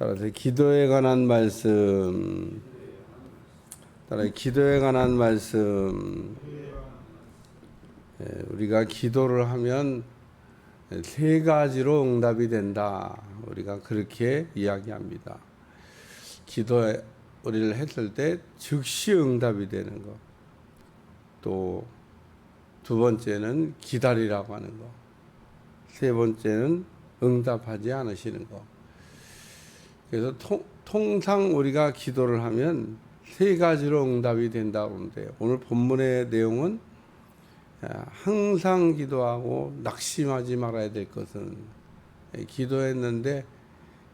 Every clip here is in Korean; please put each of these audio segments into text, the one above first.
따라서 기도에 관한 말씀, 기도에 관한 말씀. 우리가 기도를 하면 세 가지로 응답이 된다. 우리가 그렇게 이야기합니다. 기도에 우리를 했을 때 즉시 응답이 되는 것. 또 두 번째는 기다리라고 하는 것. 세 번째는 응답하지 않으시는 것. 그래서 통상 우리가 기도를 하면 세 가지로 응답이 된다고 하는데, 오늘 본문의 내용은 항상 기도하고 낙심하지 말아야 될 것은, 기도했는데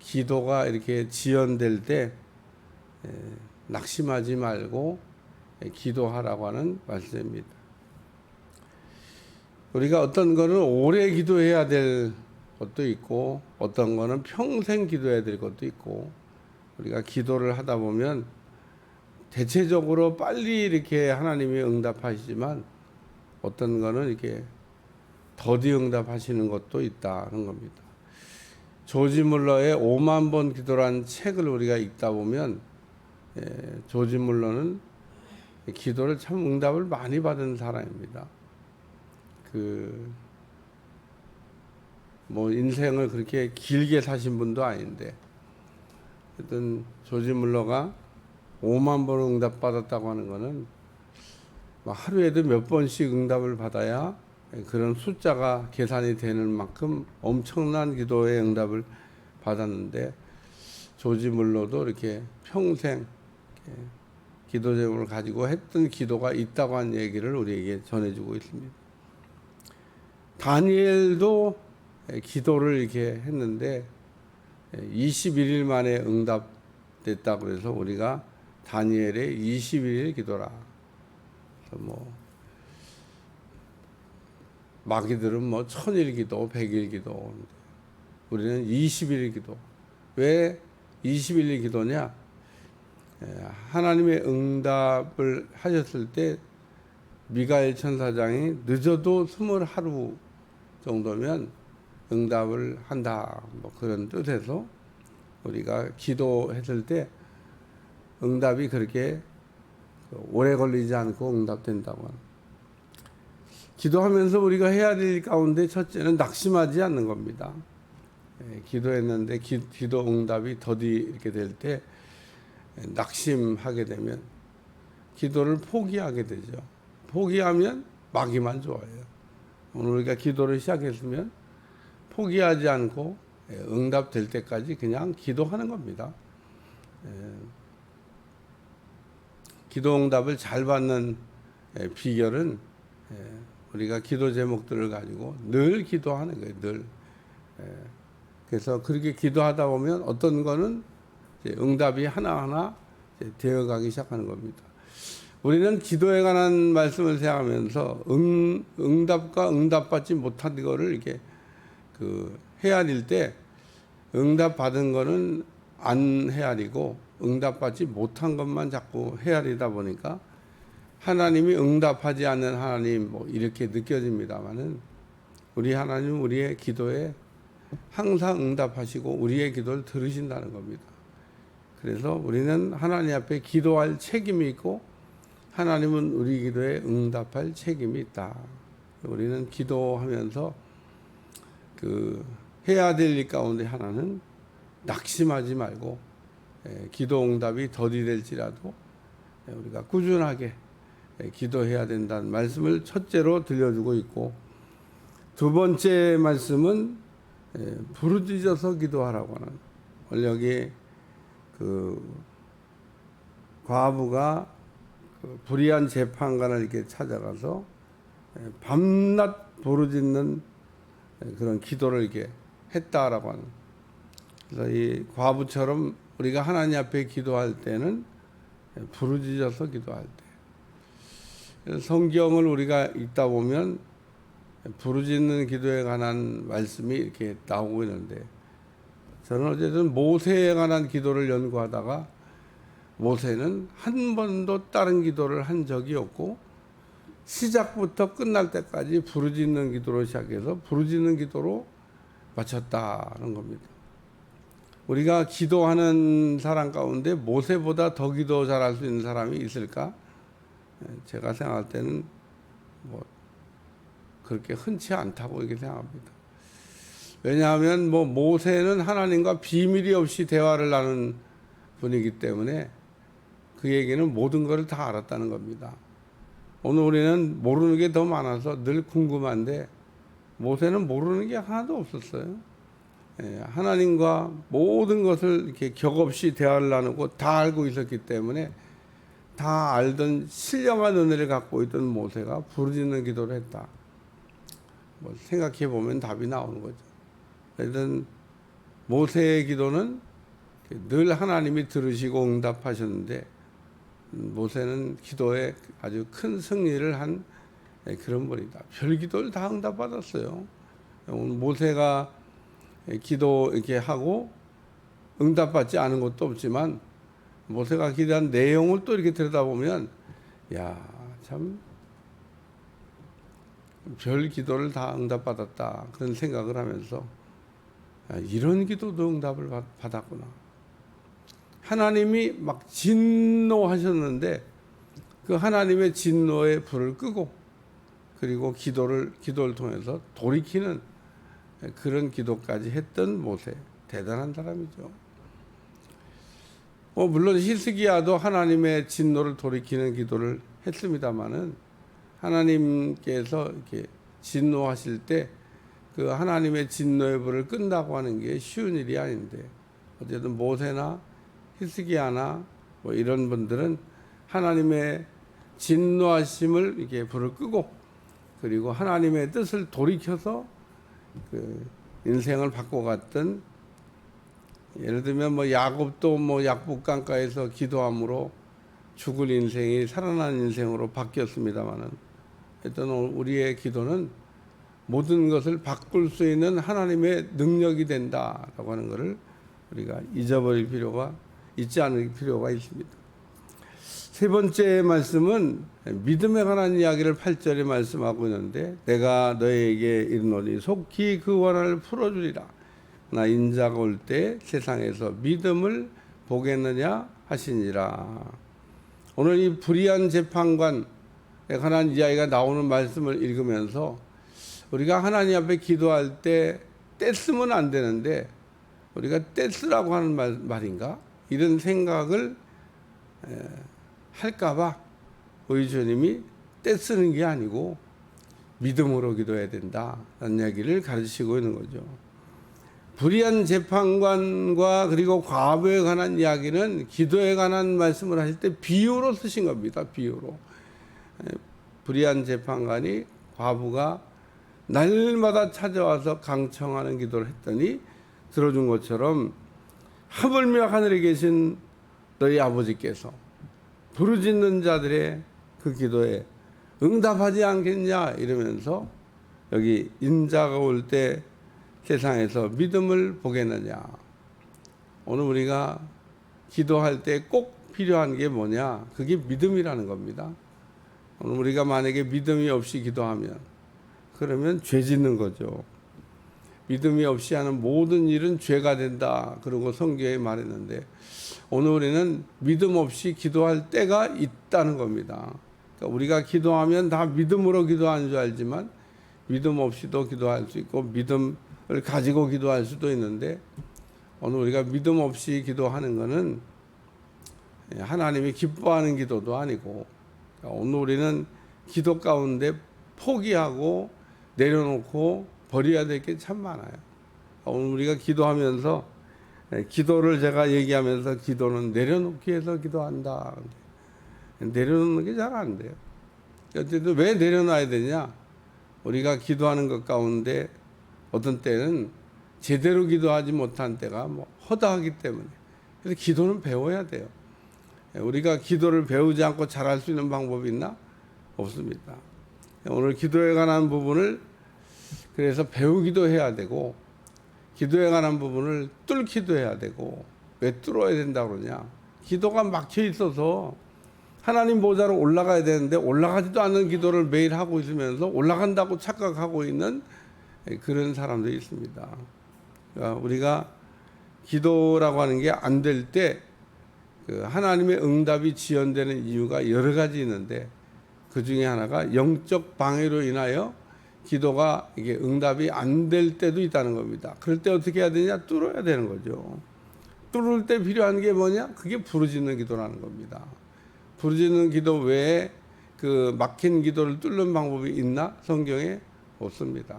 기도가 이렇게 지연될 때 낙심하지 말고 기도하라고 하는 말씀입니다. 우리가 어떤 거는 오래 기도해야 될 것도 있고, 어떤 거는 평생 기도해야 될 것도 있고, 우리가 기도를 하다 보면 대체적으로 빨리 이렇게 하나님이 응답하시지만, 어떤 거는 이렇게 더디 응답하시는 것도 있다는 겁니다. 조지 물러의 5만 번 기도라는 책을 우리가 읽다 보면, 조지 물러는 기도를 참 응답을 많이 받은 사람입니다. 뭐 인생을 그렇게 길게 사신 분도 아닌데, 하여튼 조지 물러가 5만 번 응답 받았다고 하는 거는 하루에도 몇 번씩 응답을 받아야 그런 숫자가 계산이 되는 만큼 엄청난 기도의 응답을 받았는데, 조지 물러도 이렇게 평생 기도 제목을 가지고 했던 기도가 있다고 하는 얘기를 우리에게 전해주고 있습니다. 다니엘도 기도를 이렇게 했는데 21일 만에 응답됐다고 그래서 우리가 다니엘의 21일 기도라. 뭐 마귀들은 뭐 1000일 기도, 100일 기도, 우리는 21일 기도. 왜 21일 기도냐? 하나님의 응답을 하셨을 때 미가엘 천사장이 늦어도 20하루 정도면 응답을 한다, 뭐 그런 뜻에서 우리가 기도했을 때 응답이 그렇게 오래 걸리지 않고 응답된다고 합니다. 기도하면서 우리가 해야 될 가운데 첫째는 낙심하지 않는 겁니다. 기도했는데 기도 응답이 더디 이렇게 될 때 낙심하게 되면 기도를 포기하게 되죠. 포기하면 마귀만 좋아해요. 오늘 우리가 기도를 시작했으면 포기하지 않고 응답될 때까지 그냥 기도하는 겁니다. 기도 응답을 잘 받는 비결은 우리가 기도 제목들을 가지고 늘 기도하는 거예요. 늘. 그래서 그렇게 기도하다 보면 어떤 거는 응답이 하나하나 되어가기 시작하는 겁니다. 우리는 기도에 관한 말씀을 생각하면서 응답과 응답받지 못한 거를 이렇게 헤아릴 때, 응답 받은 거는 안 헤아리고 응답받지 못한 것만 자꾸 헤아리다 보니까 하나님이 응답하지 않는 하나님 뭐 이렇게 느껴집니다만은, 우리 하나님은 우리의 기도에 항상 응답하시고 우리의 기도를 들으신다는 겁니다. 그래서 우리는 하나님 앞에 기도할 책임이 있고, 하나님은 우리 기도에 응답할 책임이 있다. 우리는 기도하면서 해야 될 일 가운데 하나는 낙심하지 말고, 기도 응답이 더디 될지라도 우리가 꾸준하게 기도해야 된다는 말씀을 첫째로 들려주고 있고, 두 번째 말씀은 부르짖어서 기도하라고 하는, 원래 여기 과부가 불의한 재판관을 이렇게 찾아가서 밤낮 부르짖는 그런 기도를 이렇게 했다라고 하는. 그래서 이 과부처럼 우리가 하나님 앞에 기도할 때는 부르짖어서 기도할 때, 성경을 우리가 읽다 보면 부르짖는 기도에 관한 말씀이 이렇게 나오고 있는데, 저는 어쨌든 모세에 관한 기도를 연구하다가 모세는 한 번도 다른 기도를 한 적이 없고, 시작부터 끝날 때까지 부르짖는 기도로 시작해서 부르짖는 기도로 마쳤다는 겁니다. 우리가 기도하는 사람 가운데 모세보다 더 기도 잘할 수 있는 사람이 있을까? 제가 생각할 때는 뭐 그렇게 흔치 않다고 이렇게 생각합니다. 왜냐하면 뭐 모세는 하나님과 비밀이 없이 대화를 나눈 분이기 때문에 그에게는 모든 것을 다 알았다는 겁니다. 오늘 우리는 모르는 게 더 많아서 늘 궁금한데 모세는 모르는 게 하나도 없었어요. 하나님과 모든 것을 이렇게 격없이 대화를 나누고 다 알고 있었기 때문에 다 알던 신령한 은혜를 갖고 있던 모세가 부르짖는 기도를 했다. 뭐 생각해 보면 답이 나오는 거죠. 그래서 모세의 기도는 늘 하나님이 들으시고 응답하셨는데 모세는 기도에 아주 큰 승리를 한 그런 분이다. 별 기도를 다 응답받았어요. 오늘 모세가 기도 이렇게 하고 응답받지 않은 것도 없지만 모세가 기도한 내용을 또 이렇게 들여다보면 야, 참 별 기도를 다 응답받았다 그런 생각을 하면서 이런 기도도 응답을 받았구나. 하나님이 막 진노하셨는데 그 하나님의 진노의 불을 끄고 그리고 기도를 통해서 돌이키는 그런 기도까지 했던 모세, 대단한 사람이죠. 물론 히스기야도 하나님의 진노를 돌이키는 기도를 했습니다마는 하나님께서 이렇게 진노하실 때 그 하나님의 진노의 불을 끈다고 하는 게 쉬운 일이 아닌데 어쨌든 모세나 히스기야나 뭐 이런 분들은 하나님의 진노하심을 이렇게 불을 끄고 그리고 하나님의 뜻을 돌이켜서 그 인생을 바꿔갔던, 예를 들면 뭐 야곱도 뭐 약복강가에서 기도함으로 죽을 인생이 살아난 인생으로 바뀌었습니다만은 일단 우리의 기도는 모든 것을 바꿀 수 있는 하나님의 능력이 된다라고 하는 것을 우리가 잊지 않을 필요가 있습니다. 세 번째 말씀은 믿음에 관한 이야기를 8절에 말씀하고 있는데 내가 너에게 이르노니 속히 그 원한을 풀어주리라. 나 인자가 올 때 세상에서 믿음을 보겠느냐 하시니라. 오늘 이 불의한 재판관에 관한 이야기가 나오는 말씀을 읽으면서 우리가 하나님 앞에 기도할 때 떼쓰면 안 되는데 우리가 떼쓰라고 하는 말인가? 이런 생각을 할까봐 우리 주님이 떼쓰는 게 아니고 믿음으로 기도해야 된다라는 이야기를 가르치고 있는 거죠. 불의한 재판관과 그리고 과부에 관한 이야기는 기도에 관한 말씀을 하실 때 비유로 쓰신 겁니다. 비유로. 불의한 재판관이 과부가 날마다 찾아와서 강청하는 기도를 했더니 들어준 것처럼 하물며 하늘에 계신 너희 아버지께서 부르짖는 자들의 그 기도에 응답하지 않겠냐 이러면서 여기 인자가 올 때 세상에서 믿음을 보겠느냐. 오늘 우리가 기도할 때 꼭 필요한 게 뭐냐? 그게 믿음이라는 겁니다. 오늘 우리가 만약에 믿음이 없이 기도하면 그러면 죄 짓는 거죠. 믿음이 없이 하는 모든 일은 죄가 된다. 그러고 성경에 말했는데 오늘 우리는 믿음 없이 기도할 때가 있다는 겁니다. 그러니까 우리가 기도하면 다 믿음으로 기도하는 줄 알지만 믿음 없이도 기도할 수 있고 믿음을 가지고 기도할 수도 있는데 오늘 우리가 믿음 없이 기도하는 것은 하나님이 기뻐하는 기도도 아니고 그러니까 오늘 우리는 기도 가운데 포기하고 내려놓고 버려야 될 게 참 많아요. 오늘 우리가 기도하면서 기도를 제가 얘기하면서 기도는 내려놓기 위해서 기도한다. 내려놓는 게 잘 안 돼요. 어쨌든 왜 내려놔야 되냐? 우리가 기도하는 것 가운데 어떤 때는 제대로 기도하지 못한 때가 뭐 허다하기 때문에 그래서 기도는 배워야 돼요. 우리가 기도를 배우지 않고 잘할 수 있는 방법이 있나? 없습니다. 오늘 기도에 관한 부분을 그래서 배우기도 해야 되고 기도에 관한 부분을 뚫기도 해야 되고 왜 뚫어야 된다고 그러냐? 기도가 막혀 있어서 하나님 보좌로 올라가야 되는데 올라가지도 않는 기도를 매일 하고 있으면서 올라간다고 착각하고 있는 그런 사람들이 있습니다. 그러니까 우리가 기도라고 하는 게 안 될 때 그 하나님의 응답이 지연되는 이유가 여러 가지 있는데 그 중에 하나가 영적 방해로 인하여 기도가 이게 응답이 안 될 때도 있다는 겁니다. 그럴 때 어떻게 해야 되냐? 뚫어야 되는 거죠. 뚫을 때 필요한 게 뭐냐? 그게 부르짖는 기도라는 겁니다. 부르짖는 기도 외에 그 막힌 기도를 뚫는 방법이 있나? 성경에 없습니다.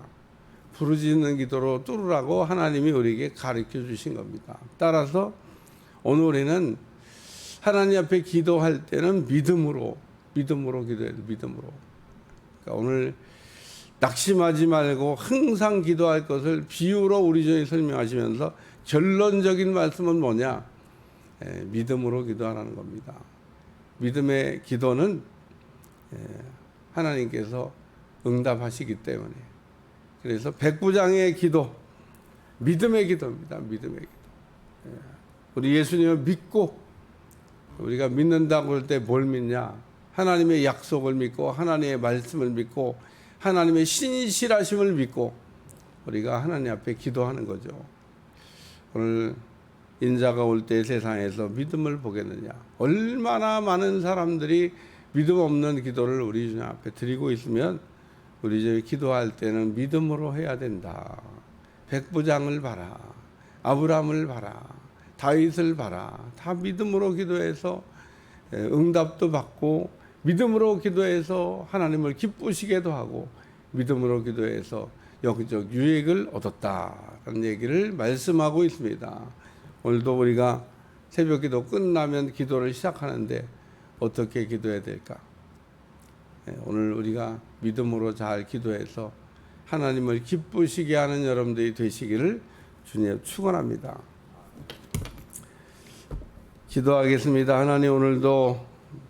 부르짖는 기도로 뚫으라고 하나님이 우리에게 가르쳐 주신 겁니다. 따라서 오늘 우리는 하나님 앞에 기도할 때는 믿음으로 기도해야 돼. 믿음으로. 그러니까 오늘 낙심하지 말고 항상 기도할 것을 비유로 우리 전에 설명하시면서 결론적인 말씀은 뭐냐? 믿음으로 기도하라는 겁니다. 믿음의 기도는 하나님께서 응답하시기 때문에. 그래서 백부장의 기도, 믿음의 기도입니다. 믿음의 기도. 우리 예수님을 믿고 우리가 믿는다고 할 때 뭘 믿냐? 하나님의 약속을 믿고 하나님의 말씀을 믿고 하나님의 신실하심을 믿고 우리가 하나님 앞에 기도하는 거죠. 오늘 인자가 올 때 세상에서 믿음을 보겠느냐? 얼마나 많은 사람들이 믿음 없는 기도를 우리 주님 앞에 드리고 있으면 우리 주님 기도할 때는 믿음으로 해야 된다. 백부장을 봐라. 아브라함을 봐라. 다윗을 봐라. 다 믿음으로 기도해서 응답도 받고 믿음으로 기도해서 하나님을 기쁘시게도 하고 믿음으로 기도해서 영적 유익을 얻었다라는 얘기를 말씀하고 있습니다. 오늘도 우리가 새벽 기도 끝나면 기도를 시작하는데 어떻게 기도해야 될까? 오늘 우리가 믿음으로 잘 기도해서 하나님을 기쁘시게 하는 여러분들이 되시기를 주님 축원합니다. 기도하겠습니다. 하나님, 오늘도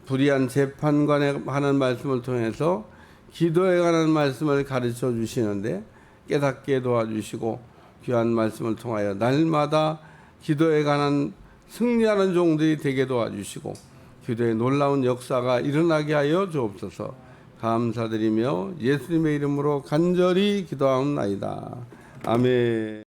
불의한 재판관에 관한 말씀을 통해서 기도에 관한 말씀을 가르쳐 주시는데 깨닫게 도와주시고 귀한 말씀을 통하여 날마다 기도에 관한 승리하는 종들이 되게 도와주시고 기도의 놀라운 역사가 일어나게 하여 주옵소서. 감사드리며 예수님의 이름으로 간절히 기도하옵나이다. 아멘.